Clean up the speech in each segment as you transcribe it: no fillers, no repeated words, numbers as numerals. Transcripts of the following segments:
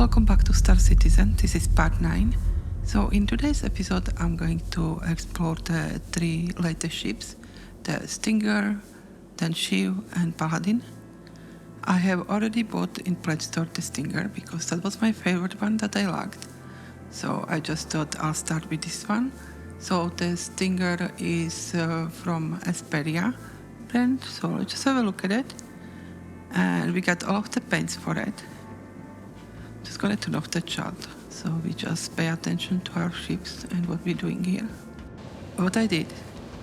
Welcome back to Star Citizen. This is part 9. So in today's episode I'm going to explore the 3 latest ships, the Stinger, then Shiv and Paladin. I have already bought in Pledge Store the Stinger because that was my favorite one that I liked. So I just thought I'll start with this one. So the Stinger is from Esperia brand, so let's just have a look at it. And we got all of the paints for it. Just gonna turn off the chat, so we just pay attention to our ships and what we're doing here. What I did,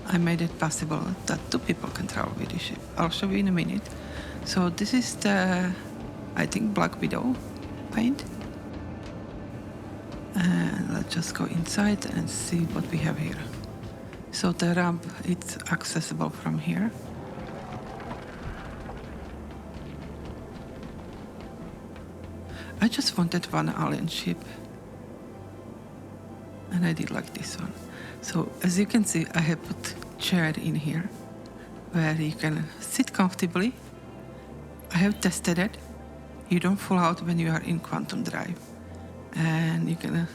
I made it possible that 2 people can travel with this ship. I'll show you in a minute. So this is the, I think, Black Widow paint. And let's just go inside and see what we have here. So the ramp, it's accessible from here. I just wanted one alien ship, and I did like this one. So as you can see, I have put chair in here where you can sit comfortably. I have tested it. You don't fall out when you are in quantum drive, and you can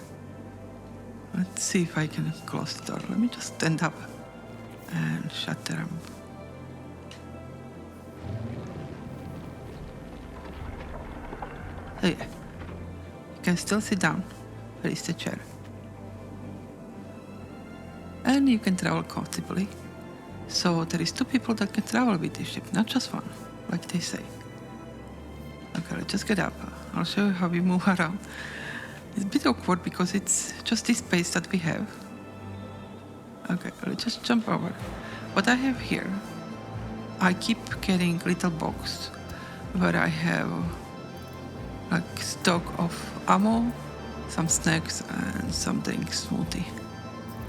let's see if I can close the door. Let me just stand up and shut the ramp. So yeah, you can still sit down. There is the chair. And you can travel comfortably. So there is 2 people that can travel with this ship, not just one, like they say. Okay, let's just get up. I'll show you how we move around. It's a bit awkward because it's just this space that we have. Okay, let's just jump over. What I have here, I keep getting little box where I have like stock of ammo, some snacks and some drink smoothie.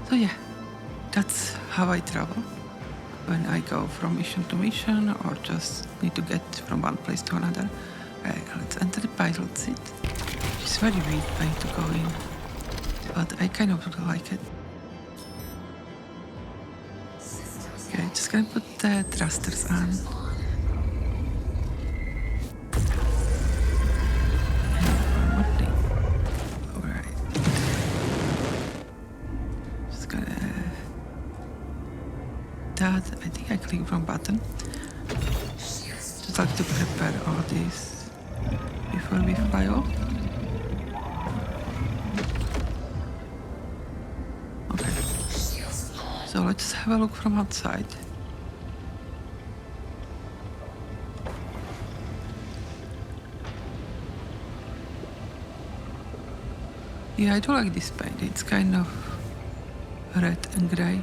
So yeah, that's how I travel when I go from mission to mission or just need to get from one place to another. Okay, let's enter the pilot seat. It's very weird way to go in, but I kind of like it. Okay, just gonna put the thrusters on. I think I click wrong button. Just like to prepare all this before we fly off. Okay. So let's have a look from outside. Yeah, I do like this paint. It's kind of red and grey.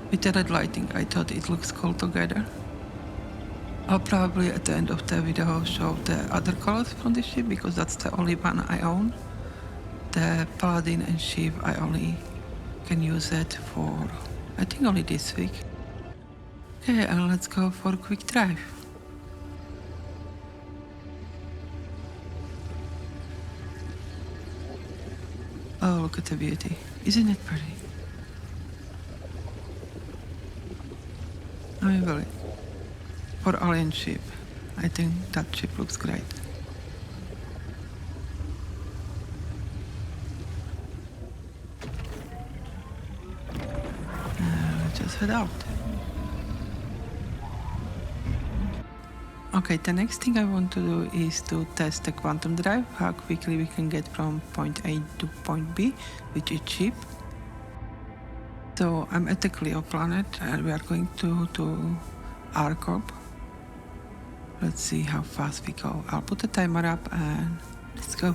With the red lighting, I thought it looks cool together. I'll probably at the end of the video show the other colors from this ship because that's the only one I own. The Paladin and Shiv, I only can use it for, I think, only this week. Okay, and let's go for a quick drive. Oh, look at the beauty. Isn't it pretty? I mean, really, for alien ship, I think that ship looks great. Let's just head out. Okay, the next thing I want to do is to test the quantum drive, how quickly we can get from point A to point B with each ship. So I'm at the Clio planet and we are going to R-Corp. Let's see how fast we go. I'll put the timer up and let's go.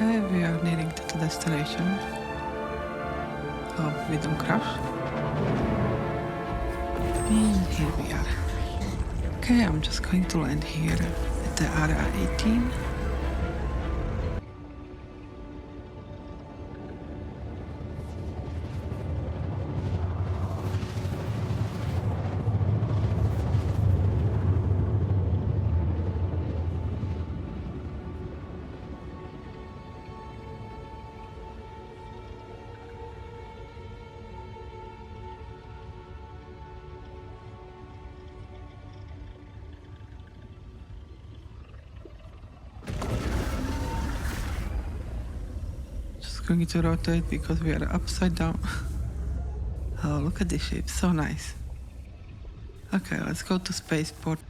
Okay, we are nearing to the destination. Hope we don't crash. And here we are. Okay, I'm just going to land here at the area 18. Going to rotate because we are upside down. Oh, look at this ship, so nice. Okay, let's go to spaceport.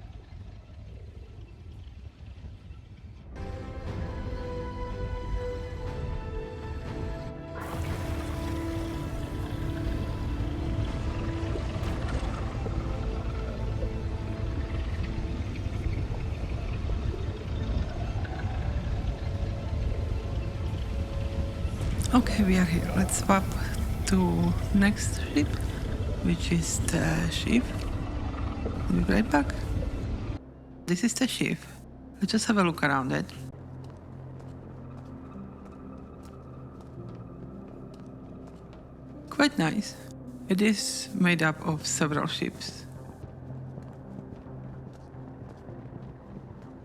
Okay, we are here. Let's swap to next ship, which is the Shiv. I'll be right back. This is the Shiv. Let's just have a look around it. Quite nice. It is made up of several ships.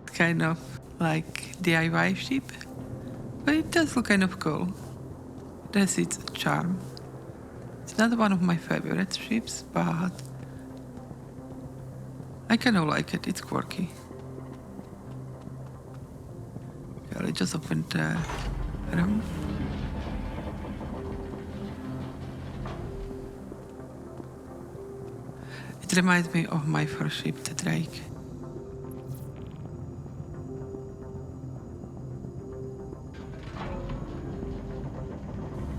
Kind of like DIY ship, but it does look kind of cool. It has its charm. It's not one of my favorite ships, but I kind of like it. It's quirky. Okay, I just opened the room. It reminds me of my first ship, the Drake.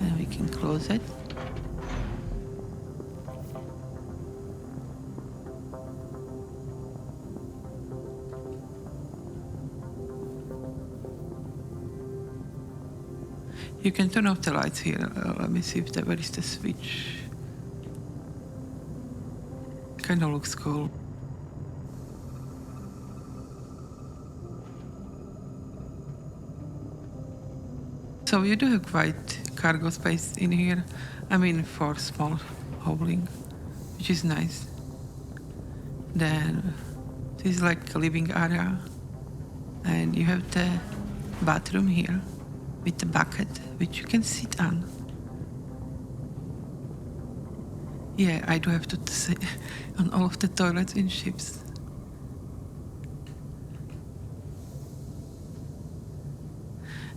And we can close it. You can turn off the lights here. Let me see if where is the switch. Kind of looks cool. So you do have quite cargo space in here. I mean, for small hauling, which is nice. Then this is like a living area, and you have the bathroom here with the bucket, which you can sit on. Yeah, I do have to say on all of the toilets in ships.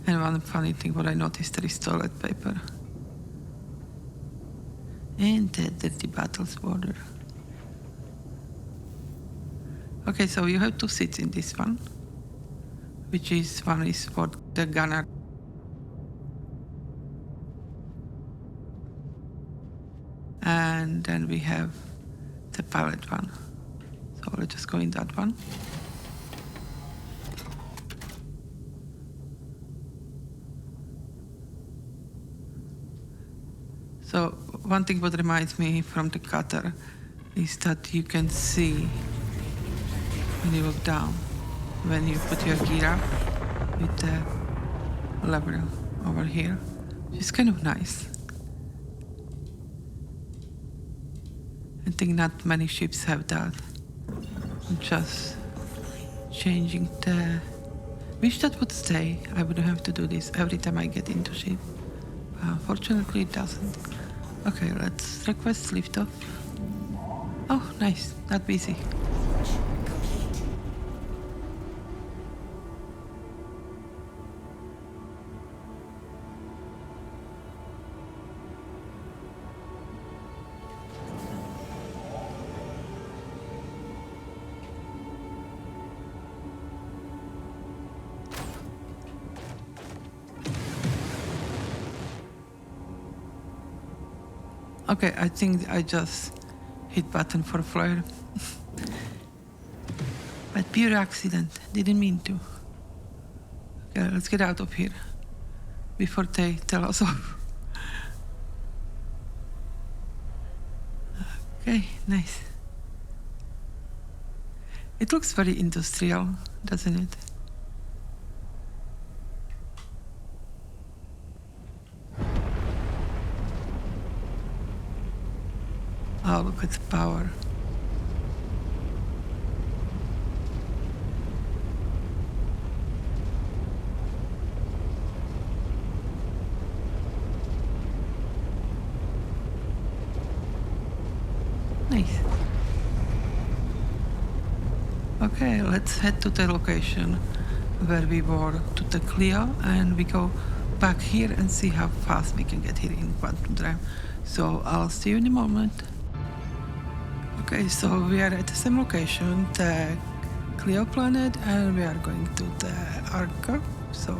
And one funny thing what I noticed, there is toilet paper. And the dirty bottles border. Okay, so you have 2 seats in this one, which is one is for the gunner. And then we have the pilot one. So let's just go in that one. So one thing what reminds me from the cutter is that you can see when you look down, when you put your gear up with the lever over here, which is kind of nice. I think not many ships have that. Just changing the... Wish that would stay. I wouldn't have to do this every time I get into ship. Unfortunately, it doesn't. Okay, let's request liftoff. Oh, nice. Not busy. Okay, I think I just hit button for flare. But pure accident, didn't mean to. Okay, let's get out of here. before they tell us off. Okay, nice. It looks very industrial, doesn't it? Oh, look at the power. Nice. Okay, let's head to the location where we were to the Clio, and we go back here and see how fast we can get here in Quantum Drive. So I'll see you in a moment. Okay, so we are at the same location, the Clio planet, and we are going to the Arca. So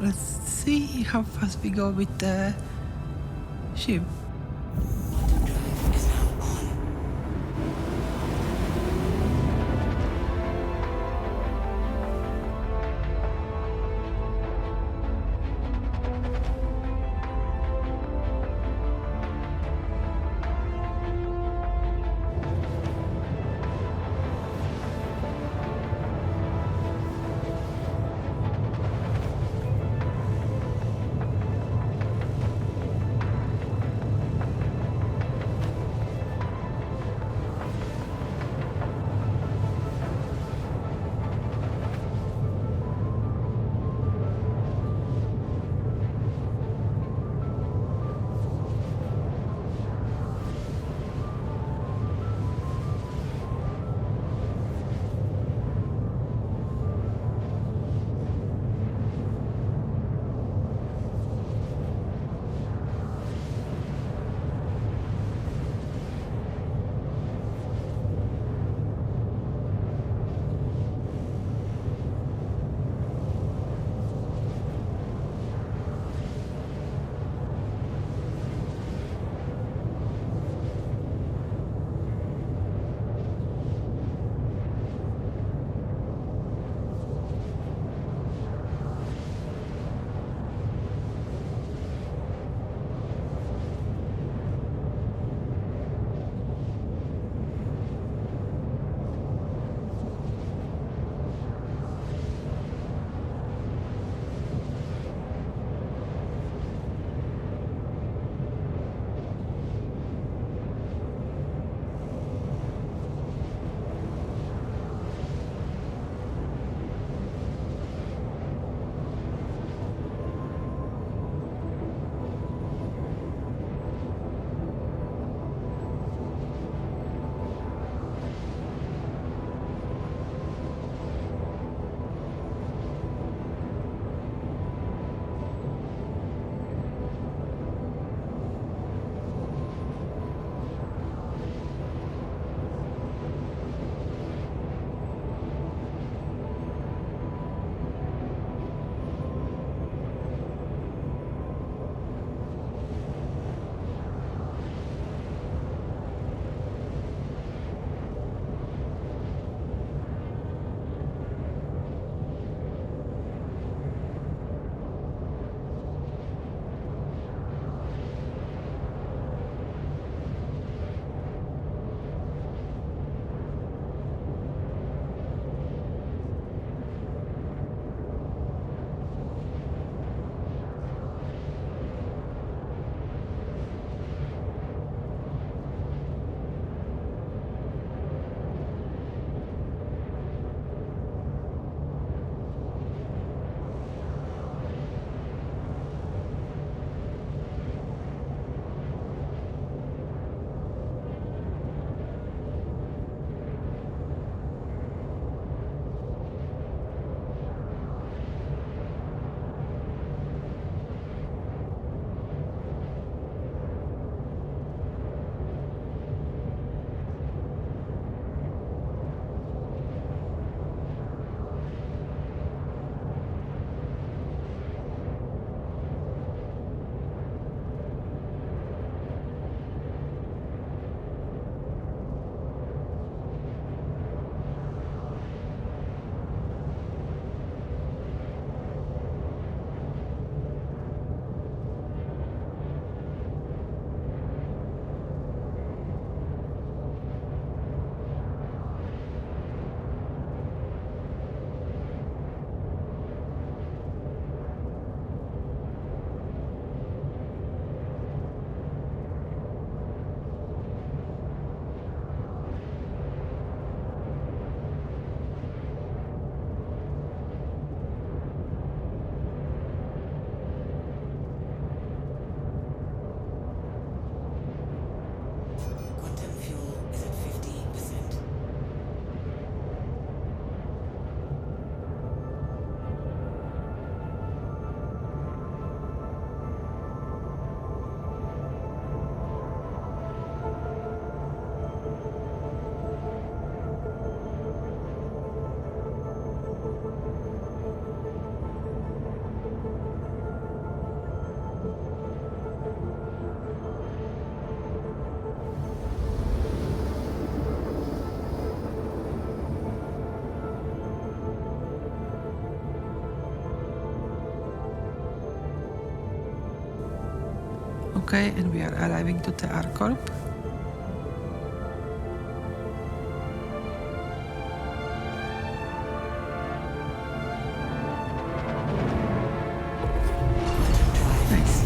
let's see how fast we go with the Shiv. Quantum drive is now on. Okay, and we are arriving to the Arcorp. Nice.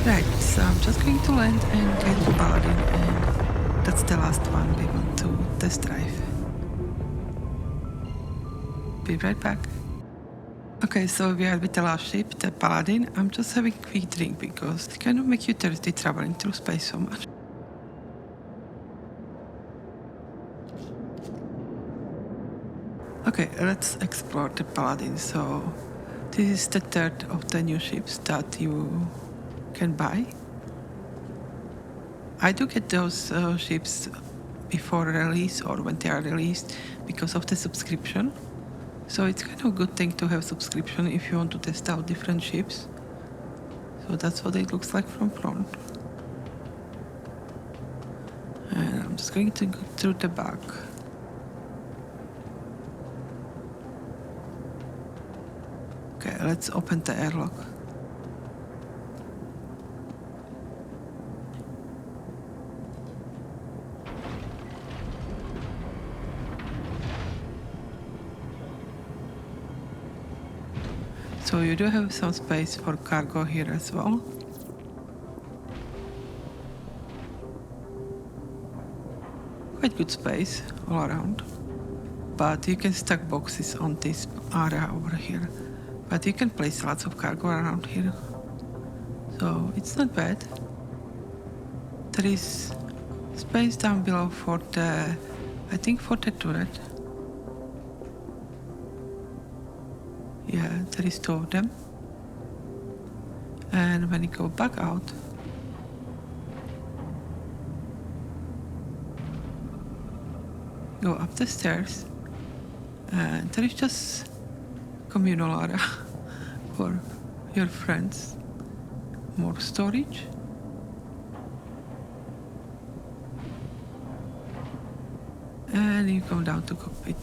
Right, so I'm just going to land and get the Paladin, and that's the last one we want to test drive. Be right back. Okay, so we are with the last ship, the Paladin. I'm just having a quick drink because it kind of makes you thirsty traveling through space so much. Okay, let's explore the Paladin. So this is the third of the new ships that you can buy. I do get those ships before release or when they are released because of the subscription. So it's kind of a good thing to have subscription if you want to test out different ships. So that's what it looks like from front. And I'm just going to go through the back. Okay, let's open the airlock. So you do have some space for cargo here as well. Quite good space all around. But you can stack boxes on this area over here. But you can place lots of cargo around here. So it's not bad. There is space down below for the, I think for the turret. Yeah, there is two of them. And when you go back out, go up the stairs, and there is just communal area for your friends. More storage. And you come down to cockpit.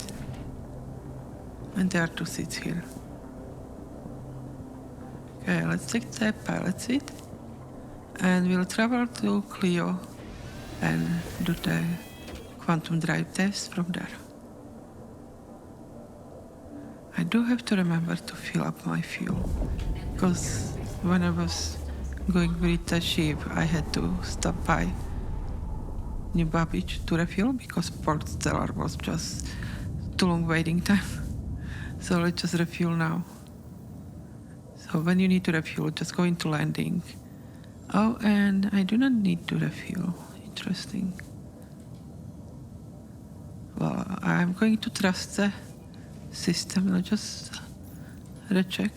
And there are two seats here. Okay, let's take the pilot seat. And we'll travel to Clio and do the quantum drive test from there. I do have to remember to fill up my fuel, because when I was going with the ship, I had to stop by New Babbage to refuel because Port Stellar was just too long waiting time. So let's just refuel now. So when you need to refuel, just go into landing. Oh, and I do not need to refuel. Interesting. Well, I'm going to trust the system. Let's just recheck.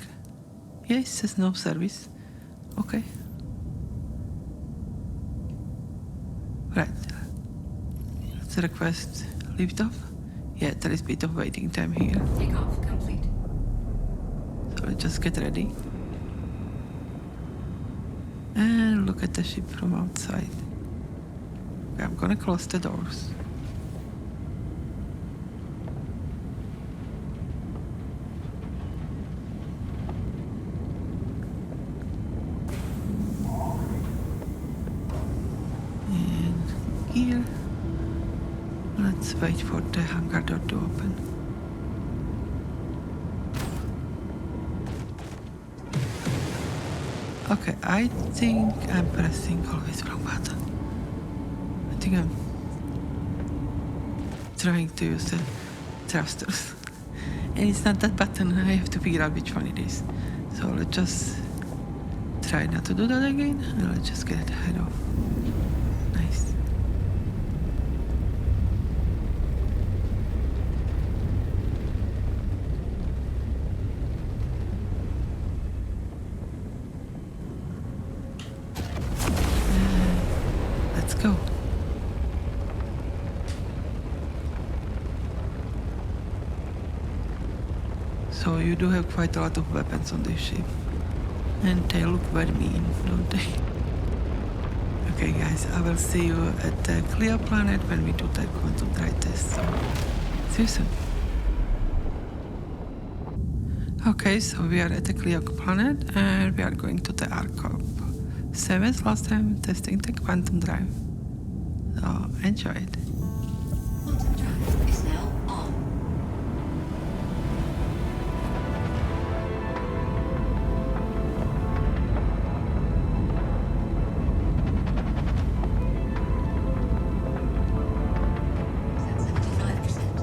Yeah, it says no service. Okay. Right. Let's request liftoff. Yeah, there is a bit of waiting time here. Takeoff complete. So let's just get ready. And look at the ship from outside. Okay, I'm gonna close the doors. And here, let's wait for the hangar door to open. Okay, I think I'm pressing always wrong button. I think I'm trying to use the thrusters. And it's not that button, I have to figure out which one it is. So let's just try not to do that again, and let's just get it ahead of. Nice. Let's go. So you do have quite a lot of weapons on this ship. And they look very mean, don't they? Okay guys, I will see you at the Clio planet when we do the quantum drive test. So, see you soon. Okay, so we are at the Clio planet and we are going to the Arcorp Same as last time, testing the quantum drive. So enjoy it. Quantum drive is now on. It's at 75%.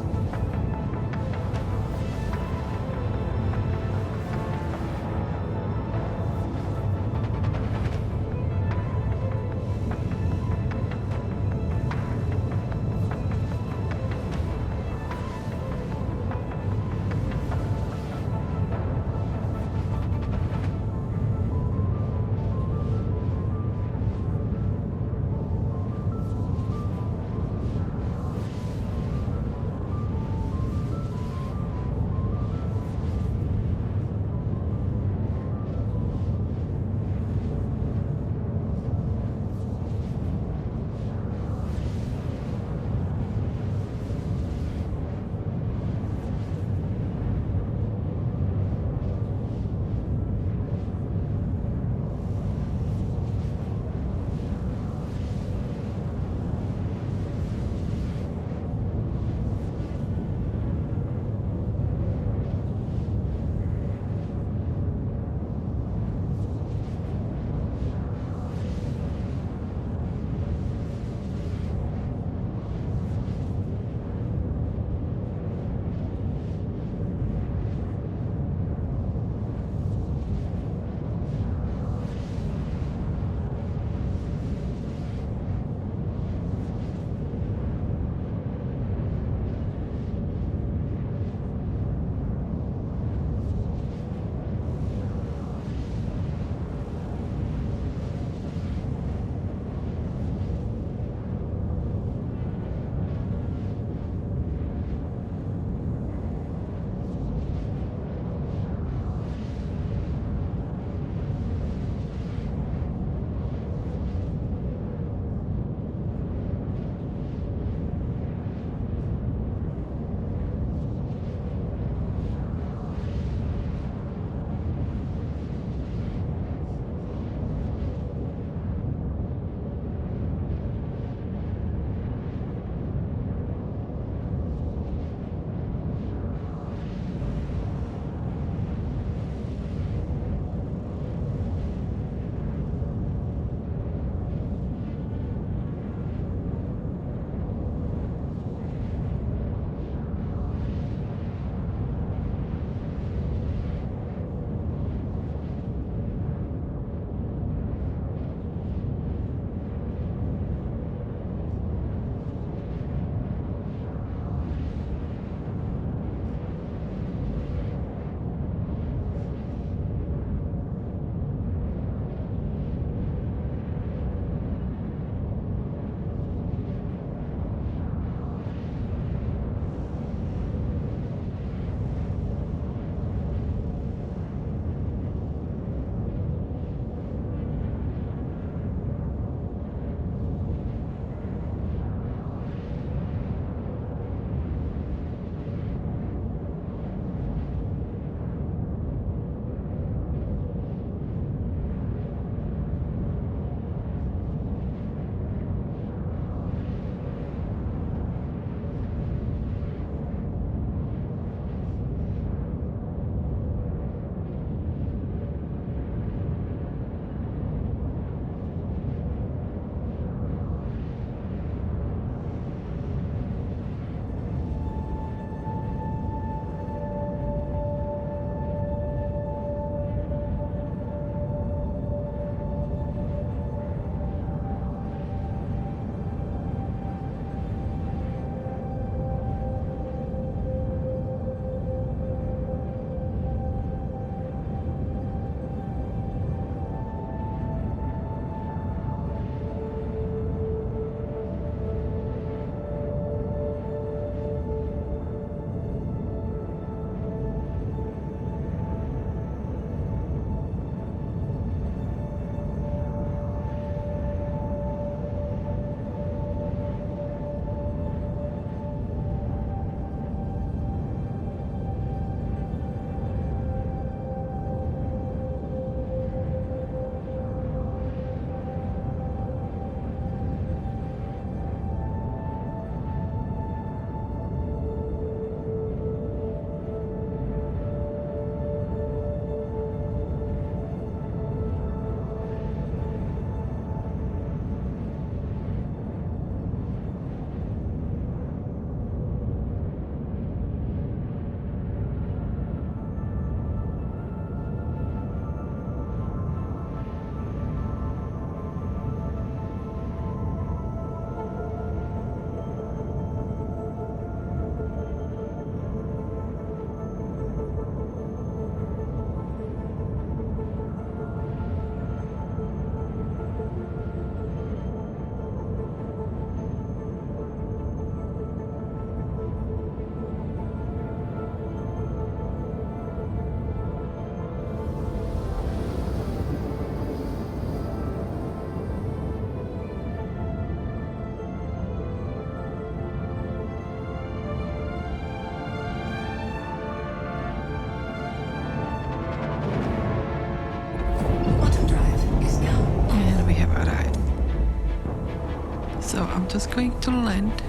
just going to land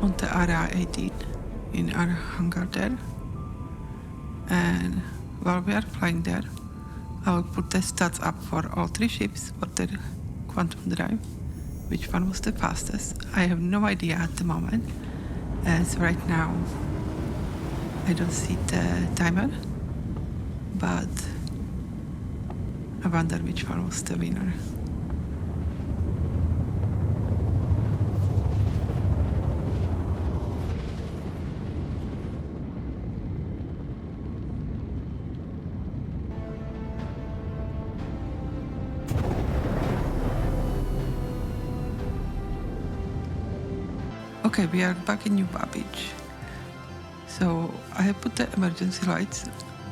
on the Area 18 in our hangar there. And while we are flying there, I will put the stats up for all three ships for their quantum drive. Which one was the fastest? I have no idea at the moment, as right now I don't see the timer, but I wonder which one was the winner. Okay, we are back in New Babbage. So I have put the emergency lights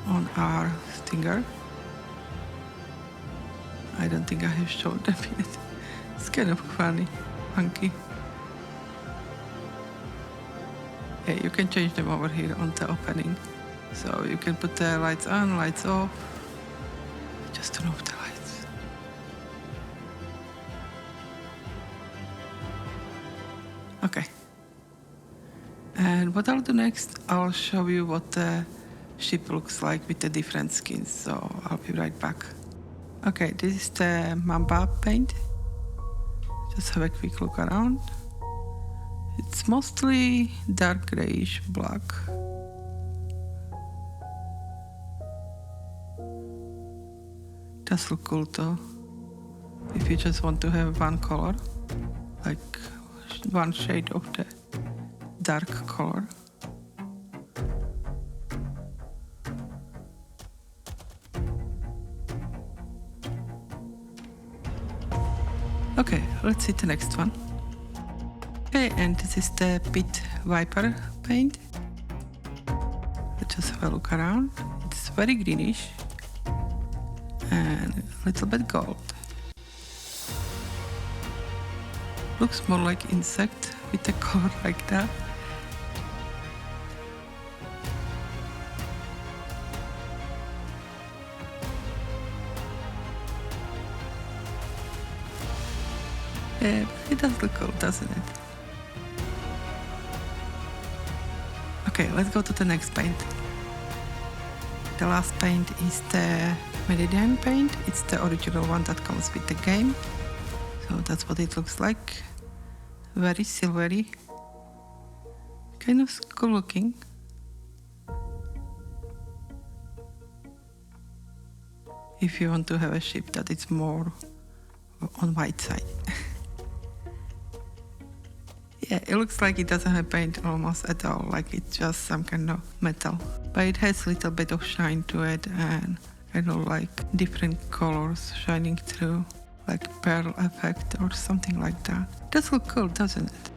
on our Stinger. I don't think I have shown them yet. It's kind of funky. Yeah, you can change them over here on the opening. So you can put the lights on, lights off. Just turn off the lights. Okay. And what I'll do next, I'll show you what the ship looks like with the different skins, so I'll be right back. Okay, this is the Mamba paint. Just have a quick look around. It's mostly dark grayish black. Does look cool though. If you just want to have one color, like one shade of the dark color. Okay, let's see the next one. Okay, and this is the Pit Viper paint. Let's just have a look around. It's very greenish and a little bit gold. Looks more like insect with a color like that. Yeah, it does look cool, doesn't it? Okay, let's go to the next paint. The last paint is the Meridian paint. It's the original one that comes with the game. So that's what it looks like. Very silvery. Kind of cool looking. If you want to have a ship that is more on white side. Yeah, it looks like it doesn't have paint almost at all, like it's just some kind of metal. But it has a little bit of shine to it and kind of like different colors shining through, like pearl effect or something like that. It does look cool, doesn't it?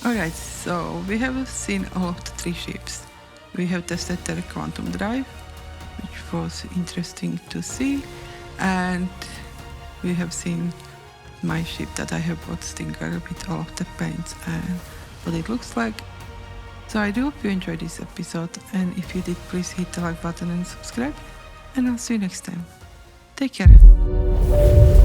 Alright, so we have seen all of the three ships. We have tested their quantum drive, which was interesting to see, and we have seen my ship that I have bought, Stinger, with all of the paints and what it looks like. So I do hope you enjoyed this episode, and if you did, please hit the like button and subscribe, and I'll see you next time. Take care.